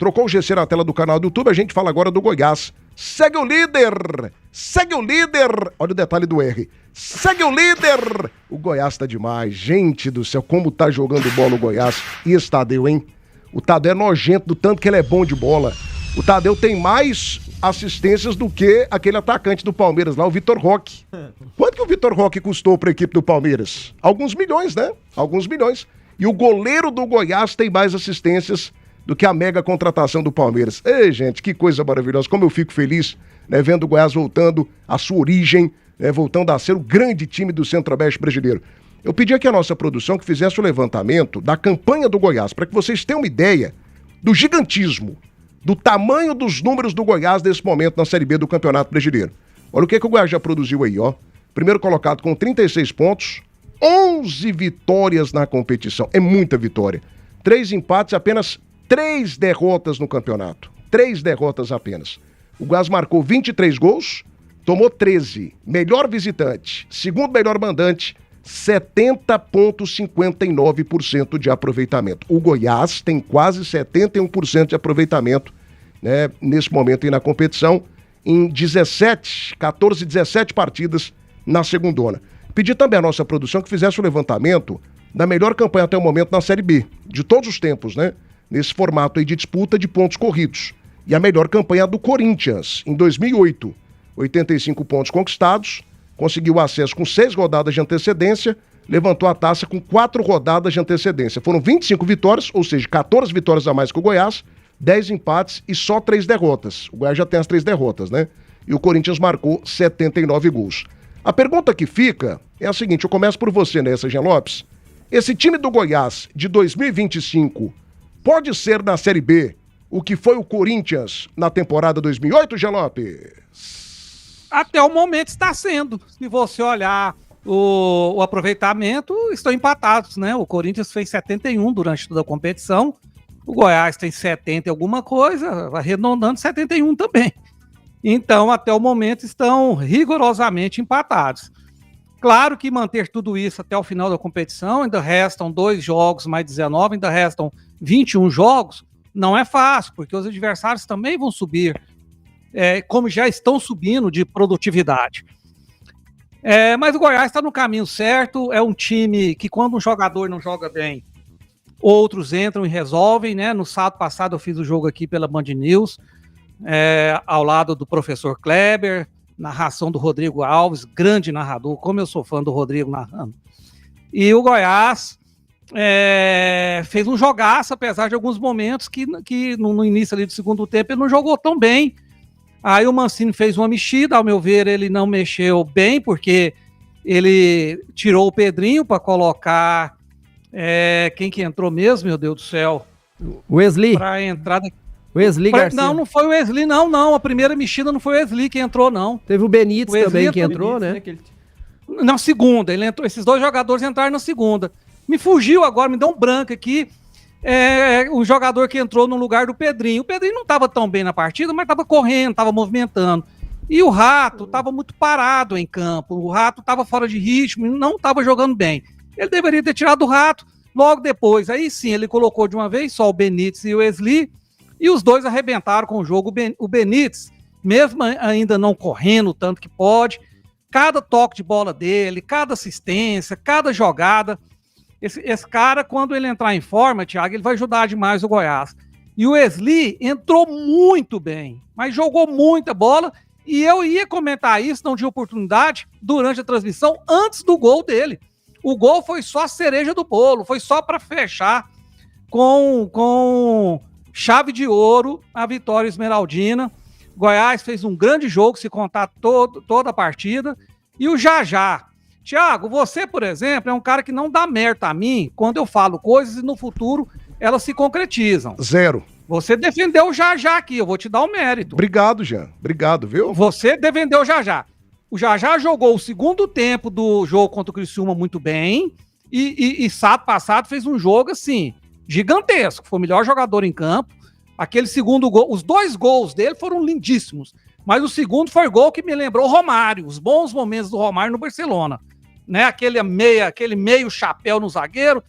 Trocou o GC na tela do canal do YouTube, a gente fala agora do Goiás. Segue o líder! Segue o líder! Olha o detalhe do R. Segue o líder! O Goiás tá demais. Gente do céu, como tá jogando bola o Goiás. E esse Tadeu, hein? O Tadeu é nojento do tanto que ele é bom de bola. O Tadeu tem mais assistências do que aquele atacante do Palmeiras lá, o Vitor Roque. Quanto que o Vitor Roque custou pra equipe do Palmeiras? Alguns milhões, né? Alguns milhões. E o goleiro do Goiás tem mais assistências do que a mega contratação do Palmeiras. Ei, gente, que coisa maravilhosa. Como eu fico feliz, né, vendo o Goiás voltando à sua origem, né, voltando a ser o grande time do Centro-Oeste brasileiro. Eu pedi aqui à nossa produção que fizesse o levantamento da campanha do Goiás, para que vocês tenham uma ideia do gigantismo, do tamanho dos números do Goiás nesse momento na Série B do Campeonato Brasileiro. Olha o que o Goiás já produziu aí, ó. Primeiro colocado com 36 pontos, 11 vitórias na competição. É muita vitória. 3 empates, apenas 3 derrotas no campeonato. 3 derrotas apenas. O Goiás marcou 23 gols, tomou 13. Melhor visitante, segundo melhor mandante, 70,59% de aproveitamento. O Goiás tem quase 71% de aproveitamento, né, nesse momento aí na competição, em 17 partidas na segundona. Pedi também à nossa produção que fizesse o levantamento da melhor campanha até o momento na Série B, de todos os tempos, né? Nesse formato aí de disputa de pontos corridos. E a melhor campanha do Corinthians, em 2008. 85 pontos conquistados, conseguiu acesso com 6 rodadas de antecedência, levantou a taça com 4 rodadas de antecedência. Foram 25 vitórias, ou seja, 14 vitórias a mais que o Goiás, 10 empates e só 3 derrotas. O Goiás já tem as 3 derrotas, né? E o Corinthians marcou 79 gols. A pergunta que fica é a seguinte, eu começo por você, né, Jean Lopes? Esse time do Goiás de 2025 pode ser na Série B o que foi o Corinthians na temporada 2008, Jean Lopes? Até o momento está sendo. Se você olhar o aproveitamento, estão empatados, né? O Corinthians fez 71 durante toda a competição, o Goiás tem 70 e alguma coisa, arredondando 71 também. Então, até o momento, estão rigorosamente empatados. Claro que manter tudo isso até o final da competição, ainda restam 2 jogos mais 19, ainda restam 21 jogos, não é fácil, porque os adversários também vão subir, como já estão subindo de produtividade. Mas o Goiás está no caminho certo, é um time que quando um jogador não joga bem, outros entram e resolvem, né? No sábado passado eu fiz o jogo aqui pela Band News, ao lado do professor Kleber, narração do Rodrigo Alves, grande narrador, como eu sou fã do Rodrigo narrando. E o Goiás fez um jogaço, apesar de alguns momentos que no início ali do segundo tempo ele não jogou tão bem. Aí o Mancini fez uma mexida, ao meu ver ele não mexeu bem, porque ele tirou o Pedrinho para colocar quem que entrou mesmo, meu Deus do céu? Wesley. Para entrar... Wesley Garcia. Não foi o Wesley, não. A primeira mexida não foi o Wesley que entrou, não. Teve o Benítez também que entrou, né? Na segunda, ele entrou. Esses 2 jogadores entraram na segunda. Me fugiu agora, me deu um branco aqui. O jogador que entrou no lugar do Pedrinho. O Pedrinho não estava tão bem na partida, mas estava correndo, estava movimentando. E o Rato estava muito parado em campo. O Rato estava fora de ritmo e não estava jogando bem. Ele deveria ter tirado o Rato logo depois. Aí sim, ele colocou de uma vez só o Benítez e o Wesley. E os 2 arrebentaram com o jogo. O Benítez, mesmo ainda não correndo tanto que pode, cada toque de bola dele, cada assistência, cada jogada, esse cara, quando ele entrar em forma, Thiago, ele vai ajudar demais o Goiás. E o Wesley entrou muito bem, mas jogou muita bola, e eu ia comentar isso, não tinha oportunidade, durante a transmissão, antes do gol dele. O gol foi só a cereja do bolo, foi só para fechar com chave de ouro a vitória esmeraldina. Goiás fez um grande jogo, se contar toda a partida. E o Jajá. Thiago, você, por exemplo, é um cara que não dá mérito a mim quando eu falo coisas e no futuro elas se concretizam. 0. Você defendeu o Jajá aqui, eu vou te dar o mérito. Obrigado, Jean. Obrigado, viu? Você defendeu o Jajá. O Jajá jogou o segundo tempo do jogo contra o Criciúma muito bem e sábado passado fez um jogo assim, gigantesco. Foi o melhor jogador em campo. Aquele segundo gol, os 2 gols dele foram lindíssimos. Mas o segundo foi gol que me lembrou o Romário, os bons momentos do Romário no Barcelona. Né? Aquele meio chapéu no zagueiro,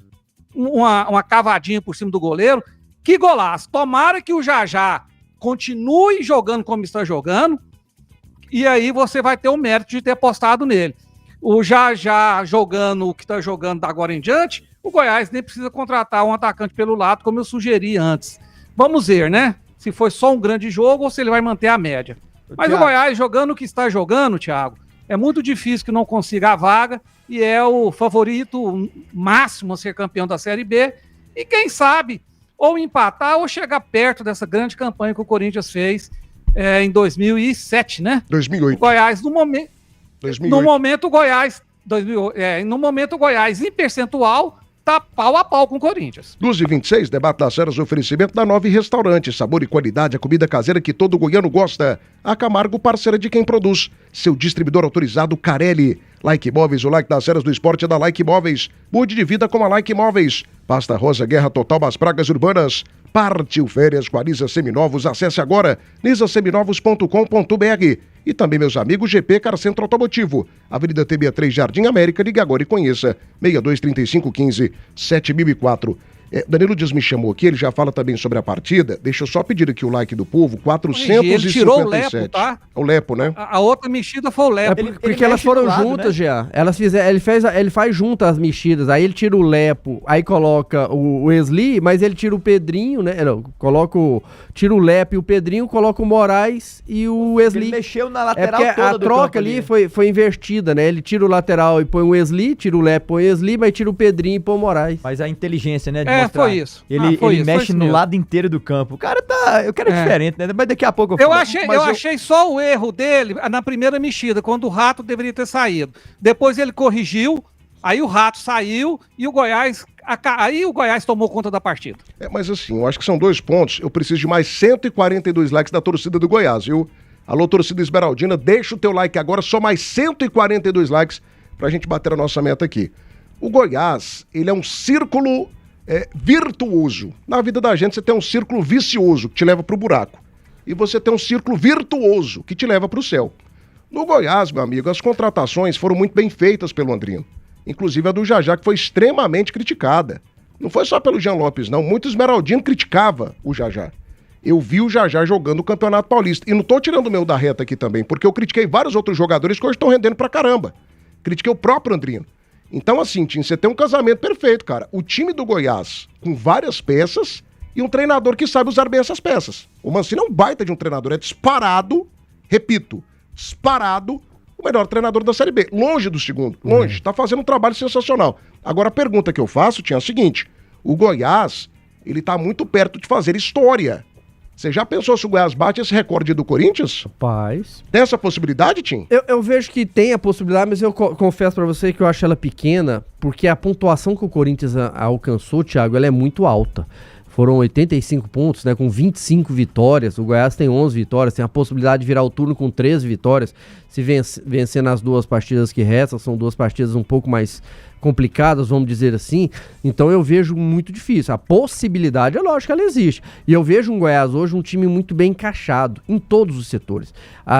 uma cavadinha por cima do goleiro. Que golaço. Tomara que o Jajá continue jogando como está jogando, e aí você vai ter o mérito de ter apostado nele. O Jajá jogando o que está jogando da agora em diante, o Goiás nem precisa contratar um atacante pelo lado, como eu sugeri antes. Vamos ver, né? Se foi só um grande jogo ou se ele vai manter a média. Mas Thiago, o Goiás jogando o que está jogando, Thiago, é muito difícil que não consiga a vaga e é o favorito máximo a ser campeão da Série B. E quem sabe, ou empatar ou chegar perto dessa grande campanha que o Corinthians fez em 2007, né? 2008. O Goiás, no momento... 2008. No momento, o Goiás... no momento, o Goiás, em percentual, tá pau a pau com o Corinthians. 12h26, debate das feras, oferecimento da Nove Restaurante, sabor e qualidade, a comida caseira que todo goiano gosta. A Camargo, parceira de quem produz. Seu distribuidor autorizado, Carelli. Like Móveis, o like das feras do esporte é da Like Móveis. Mude de vida com a Like Móveis. Pasta Rosa, guerra total das pragas urbanas. Partiu férias com a Nisa Seminovos. Acesse agora nisaseminovos.com.br. E também, meus amigos, GP Car Centro Automotivo. Avenida TB3, Jardim América. Ligue agora e conheça. 623515 7004. Danilo Dias me chamou aqui, ele já fala também sobre a partida. Deixa eu só pedir aqui o like do povo, 457. Ele tirou o Lepo, tá? O Lepo, né? A outra mexida foi o Lepo. Porque elas foram juntas, né? Já. Ele faz juntas as mexidas. Aí ele tira o Lepo, aí coloca o Wesley, mas ele tira o Pedrinho, né? Não, tira o Lepo e o Pedrinho, coloca o Moraes e o Wesley. Ele mexeu na lateral toda a troca ali foi invertida, né? Ele tira o lateral e põe o Wesley, tira o Lepo e põe o Wesley, mas tira o Pedrinho e põe o Moraes. Mas a inteligência, né? Foi isso. Ele mexe no lado inteiro do campo. O cara é diferente, né? Mas daqui a pouco eu achei só o erro dele na primeira mexida, quando o Rato deveria ter saído. Depois ele corrigiu, aí o Rato saiu e o Goiás tomou conta da partida. Mas assim, eu acho que são 2 pontos. Eu preciso de mais 142 likes da torcida do Goiás, viu? Alô, torcida esmeraldina, deixa o teu like agora, só mais 142 likes pra gente bater a nossa meta aqui. O Goiás, ele é um círculo virtuoso. Na vida da gente você tem um círculo vicioso que te leva pro buraco. E você tem um círculo virtuoso que te leva pro céu. No Goiás, meu amigo, as contratações foram muito bem feitas pelo Andrino. Inclusive a do Jajá, que foi extremamente criticada. Não foi só pelo Jean Lopes, não. Muito esmeraldino criticava o Jajá. Eu vi o Jajá jogando o Campeonato Paulista. E não tô tirando o meu da reta aqui também, porque eu critiquei vários outros jogadores que hoje estão rendendo pra caramba. Critiquei o próprio Andrino. Então, assim, Tim, você tem um casamento perfeito, cara. O time do Goiás, com várias peças, e um treinador que sabe usar bem essas peças. O Mancini é um baita de um treinador, é disparado, repito, disparado, o melhor treinador da Série B. Longe do segundo, longe. Tá fazendo um trabalho sensacional. Agora, a pergunta que eu faço, Tim, é a seguinte. O Goiás, ele tá muito perto de fazer história. Você já pensou se o Goiás bate esse recorde do Corinthians? Rapaz. Tem essa possibilidade, Tim? Eu vejo que tem a possibilidade, mas eu confesso pra você que eu acho ela pequena, porque a pontuação que o Corinthians alcançou, Thiago, ela é muito alta. Foram 85 pontos, né, com 25 vitórias. O Goiás tem 11 vitórias, tem a possibilidade de virar o turno com 13 vitórias. Se vencer nas 2 partidas que restam, são 2 partidas um pouco mais complicadas, vamos dizer assim. Então eu vejo muito difícil. A possibilidade, é lógico que ela existe. E eu vejo um Goiás hoje um time muito bem encaixado em todos os setores.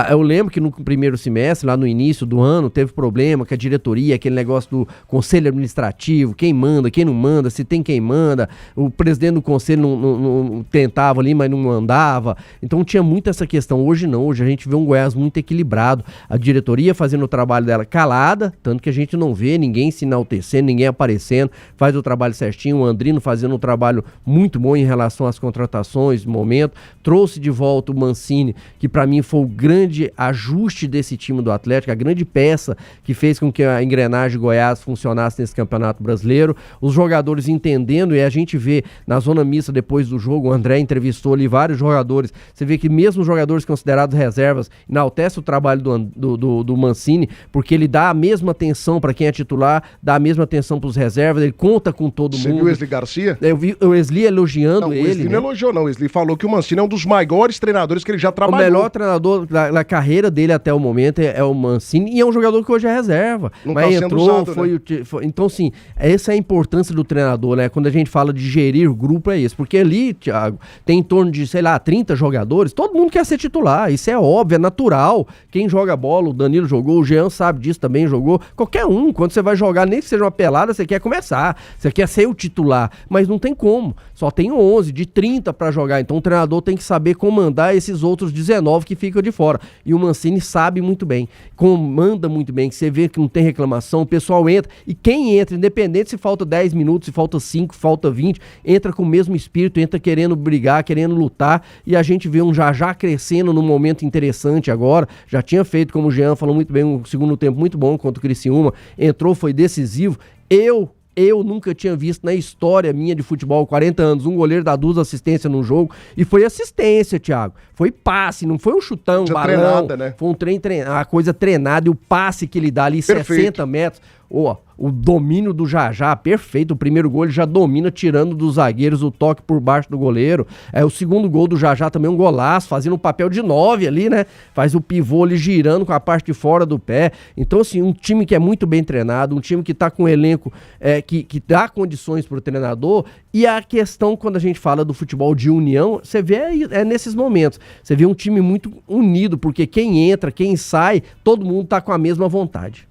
Eu lembro que no primeiro semestre, lá no início do ano, teve problema com a diretoria, aquele negócio do conselho administrativo, quem manda, quem não manda, se tem quem manda. O presidente do conselho não tentava ali, mas não mandava. Então tinha muito essa questão. Hoje não, hoje a gente vê um Goiás muito equilibrado. A diretoria fazendo o trabalho dela calada, tanto que a gente não vê ninguém se enaltecendo, ninguém aparecendo, faz o trabalho certinho. O Andrino fazendo um trabalho muito bom em relação às contratações no momento. Trouxe de volta o Mancini, que para mim foi o grande ajuste desse time do Atlético, a grande peça que fez com que a engrenagem Goiás funcionasse nesse Campeonato Brasileiro. Os jogadores entendendo, e a gente vê na zona mista depois do jogo, o André entrevistou ali vários jogadores. Você vê que mesmo os jogadores considerados reservas enaltece o trabalho do Mancini, porque ele dá a mesma atenção para quem é titular, dá a mesma atenção para os reservas, ele conta com todo mundo. Você viu o Wesley Garcia? Eu vi o Wesley elogiando ele. O Wesley não elogiou, não. O Wesley falou que o Mancini é um dos maiores treinadores que ele já trabalhou. O melhor treinador da carreira dele até o momento é o Mancini, e é um jogador que hoje é reserva. Não mas tá entrou, usado, foi, né? Então, sim, essa é a importância do treinador, né? Quando a gente fala de gerir o grupo, é isso. Porque ali, Thiago, tem em torno de, 30 jogadores, todo mundo quer ser titular. Isso é óbvio, é natural. Quem joga bola, o Danilo jogou, o Jean sabe disso também, jogou. Qualquer um, quando você vai jogar, nem se seja uma pelada, você quer começar, você quer ser o titular, mas não tem como. Só tem 11, de 30 pra jogar, então o treinador tem que saber comandar esses outros 19 que ficam de fora. E o Mancini sabe muito bem, comanda muito bem, que você vê que não tem reclamação, o pessoal entra, e quem entra, independente se falta 10 minutos, se falta 5, falta 20, entra com o mesmo espírito, entra querendo brigar, querendo lutar, e a gente vê um Jajá crescendo num momento interessante agora, já tinha feito, como o Jean falou muito bem, um segundo tempo muito bom contra o Criciúma, entrou, foi decisivo. Eu nunca tinha visto na história minha de futebol, 40 anos, um goleiro dar 2 assistências num jogo, e foi assistência, Thiago. Foi passe, não foi um chutão, balão. Treinada, né? Foi um uma coisa treinada, e o passe que ele dá ali, perfeito. 60 metros. O domínio do Jajá, perfeito. O primeiro gol ele já domina, tirando dos zagueiros o toque por baixo do goleiro. O segundo gol do Jajá também um golaço, fazendo um papel de 9 ali, né? Faz o pivô ali girando com a parte de fora do pé. Então, assim, um time que é muito bem treinado, um time que tá com um elenco que dá condições pro treinador. E a questão, quando a gente fala do futebol de união, você vê nesses momentos. Você vê um time muito unido, porque quem entra, quem sai, todo mundo tá com a mesma vontade.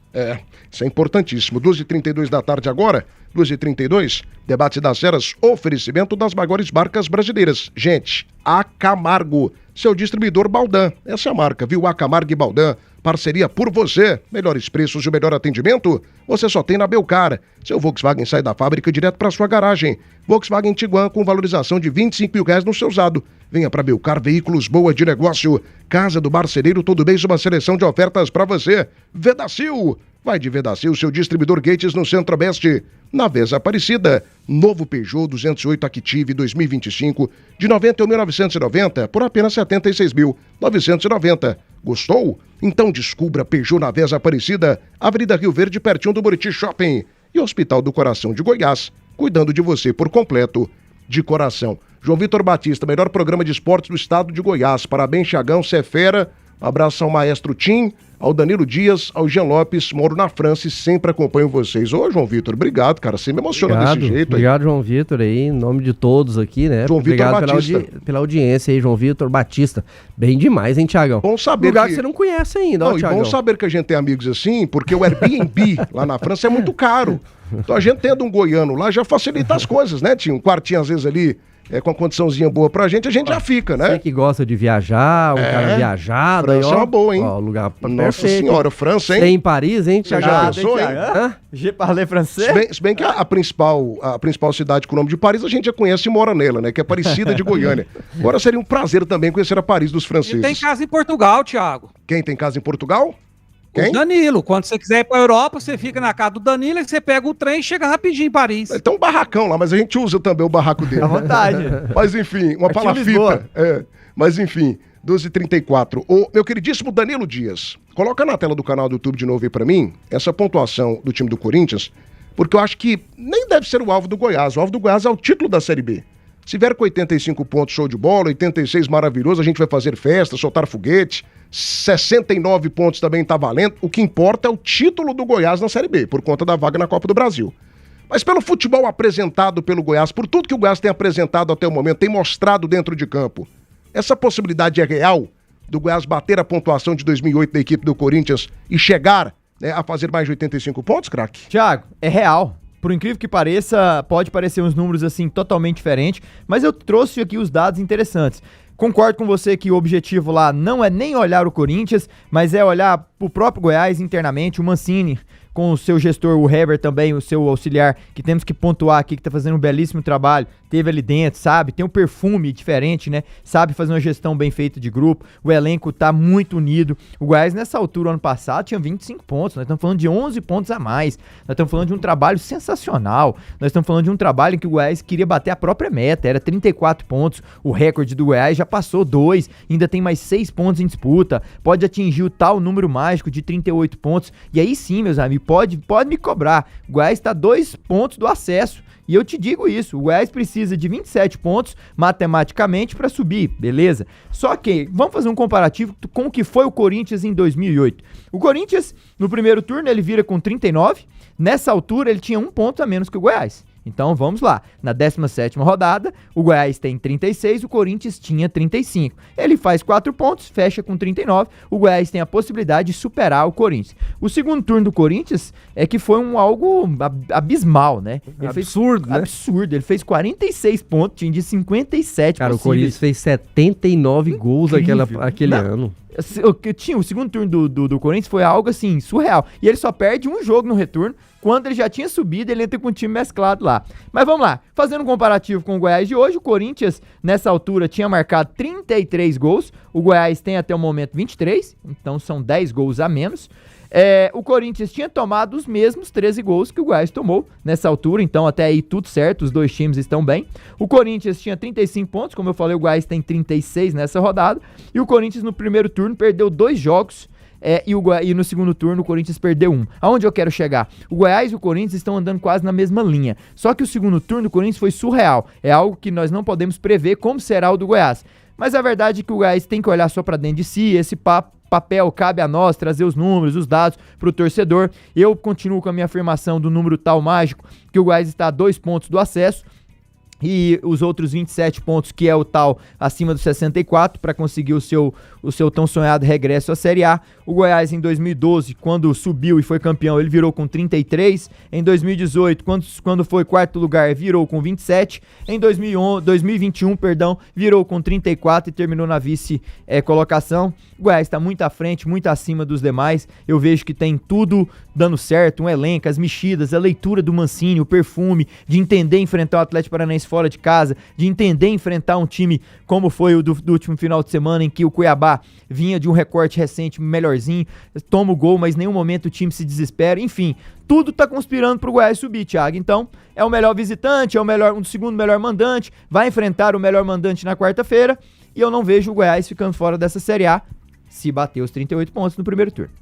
Isso é importantíssimo. 2h32 da tarde agora, 2h32, debate das eras, oferecimento das maiores marcas brasileiras. Gente, a Camargo, seu distribuidor Baldan. Essa é a marca, viu? A Camargo e Baldan, parceria por você. Melhores preços e o melhor atendimento, você só tem na Belcar. Seu Volkswagen sai da fábrica direto para sua garagem. Volkswagen Tiguan com valorização de R$25 mil no seu usado. Venha para Belcar Veículos, boa de negócio. Casa do Marceneiro, todo mês uma seleção de ofertas para você. Vedacil, vai de Vedacil, seu distribuidor Gates no Centro-Oeste. Na Vez Aparecida, novo Peugeot 208 Active 2025 de 91.990 por apenas 76.990. Gostou? Então descubra Peugeot na Vez Aparecida, Avenida Rio Verde, pertinho do Buriti Shopping. E Hospital do Coração de Goiás, cuidando de você por completo, de coração. João Vitor Batista, melhor programa de esportes do estado de Goiás. Parabéns, Thiagão, cê é fera. Um abraço ao Maestro Tim, ao Danilo Dias, ao Jean Lopes, moro na França e sempre acompanho vocês. Ô, João Vitor, obrigado, cara, você me emociona desse jeito. Obrigado, João Vitor, aí, em nome de todos aqui, né? João Vitor Batista. Pela audiência aí, João Vitor Batista. Bem demais, hein, Thiagão? Bom saber lugar que você não conhece ainda, ó, Thiagão. Bom saber que a gente tem amigos assim, porque o Airbnb lá na França é muito caro. Então a gente tendo um goiano lá já facilita as coisas, né, tio? Um quartinho às vezes ali, com a condiçãozinha boa pra gente, a gente já fica, né? Você que gosta de viajar, cara viajado. França aí, ó, é uma boa, hein? Ó, lugar Nossa perfeito. Senhora, França, hein? Você em Paris, hein, Thiago? Já pensou, hein? Je parle français? Se bem que a principal cidade com o nome de Paris, a gente já conhece e mora nela, né? Que é Aparecida de Goiânia. Agora seria um prazer também conhecer a Paris dos franceses. E tem casa em Portugal, Thiago. Quem tem casa em Portugal? Quem? O Danilo. Quando você quiser ir pra Europa, você fica na casa do Danilo e você pega o trem e chega rapidinho em Paris. Tem um barracão lá, mas a gente usa também o barraco dele. À vontade. Mas enfim, uma palafita. Mas enfim, 12h34. O meu queridíssimo Danilo Dias, coloca na tela do canal do YouTube de novo aí pra mim, essa pontuação do time do Corinthians, porque eu acho que nem deve ser o alvo do Goiás. O alvo do Goiás é o título da Série B. Se vier com 85 pontos, show de bola, 86 maravilhoso, a gente vai fazer festa, soltar foguete, 69 pontos também tá valendo. O que importa é o título do Goiás na Série B, por conta da vaga na Copa do Brasil. Mas pelo futebol apresentado pelo Goiás, por tudo que o Goiás tem apresentado até o momento, tem mostrado dentro de campo, essa possibilidade é real do Goiás bater a pontuação de 2008 da equipe do Corinthians e chegar, né, a fazer mais de 85 pontos, craque? Thiago, é real. Por incrível que pareça, pode parecer uns números assim totalmente diferentes, mas eu trouxe aqui os dados interessantes. Concordo com você que o objetivo lá não é nem olhar o Corinthians, mas é olhar pro próprio Goiás internamente, o Mancini, com o seu gestor, o Heber também, o seu auxiliar, que temos que pontuar aqui, que tá fazendo um belíssimo trabalho, teve ali dentro, sabe? Tem um perfume diferente, né? Sabe fazer uma gestão bem feita de grupo, o elenco tá muito unido. O Goiás, nessa altura, ano passado, tinha 25 pontos, nós estamos falando de 11 pontos a mais, nós estamos falando de um trabalho sensacional, nós estamos falando de um trabalho em que o Goiás queria bater a própria meta, era 34 pontos, o recorde do Goiás já passou 2, ainda tem mais 6 pontos em disputa, pode atingir o tal número mágico de 38 pontos, e aí sim, meus amigos, pode me cobrar. O Goiás está 2 pontos do acesso. E eu te digo isso, o Goiás precisa de 27 pontos matematicamente para subir, beleza? Só que, vamos fazer um comparativo com o que foi o Corinthians em 2008. O Corinthians, no primeiro turno, ele vira com 39, nessa altura ele tinha 1 ponto a menos que o Goiás. Então vamos lá, na 17ª rodada, o Goiás tem 36, o Corinthians tinha 35. Ele faz 4 pontos, fecha com 39, o Goiás tem a possibilidade de superar o Corinthians. O segundo turno do Corinthians é que foi algo abismal, né? Absurdo, né? Absurdo, ele fez 46 pontos, tinha de 57 Cara, possíveis. o Corinthians fez 79 gols aquele Não. ano. O segundo turno do Corinthians foi algo assim, surreal. E ele só perde um jogo no retorno. Quando ele já tinha subido, ele entra com o time mesclado lá. Mas vamos lá, fazendo um comparativo com o Goiás de hoje, o Corinthians, nessa altura, tinha marcado 33 gols. O Goiás tem até o momento 23, então são 10 gols a menos. O Corinthians tinha tomado os mesmos 13 gols que o Goiás tomou nessa altura, então até aí tudo certo, os dois times estão bem. O Corinthians tinha 35 pontos, como eu falei, o Goiás tem 36 nessa rodada, e o Corinthians no primeiro turno perdeu 2 jogos, e no segundo turno o Corinthians perdeu 1. Aonde eu quero chegar? O Goiás e o Corinthians estão andando quase na mesma linha, só que o segundo turno do Corinthians foi surreal, é algo que nós não podemos prever como será o do Goiás. Mas a verdade é que o Goiás tem que olhar só para dentro de si, esse papel cabe a nós trazer os números, os dados para o torcedor. Eu continuo com a minha afirmação do número tal mágico, que o Goiás está a 2 pontos do acesso, e os outros 27 pontos, que é o tal acima dos 64, para conseguir o seu tão sonhado regresso à Série A. O Goiás em 2012, quando subiu e foi campeão, ele virou com 33. Em 2018, quando foi quarto lugar, virou com 27. Em 2021, virou com 34 e terminou na vice-colocação. O Goiás está muito à frente, muito acima dos demais. Eu vejo que tem tudo dando certo, um elenco, as mexidas, a leitura do Mancini, o perfume, de entender enfrentar o Atlético Paranaense fora de casa, de entender enfrentar um time como foi o do último final de semana, em que o Cuiabá vinha de um recorte recente melhorzinho, toma o gol, mas em nenhum momento o time se desespera, enfim, tudo tá conspirando pro Goiás subir, Thiago. Então, é o melhor visitante, é o segundo melhor mandante, vai enfrentar o melhor mandante na quarta-feira, e eu não vejo o Goiás ficando fora dessa Série A se bater os 38 pontos no primeiro turno.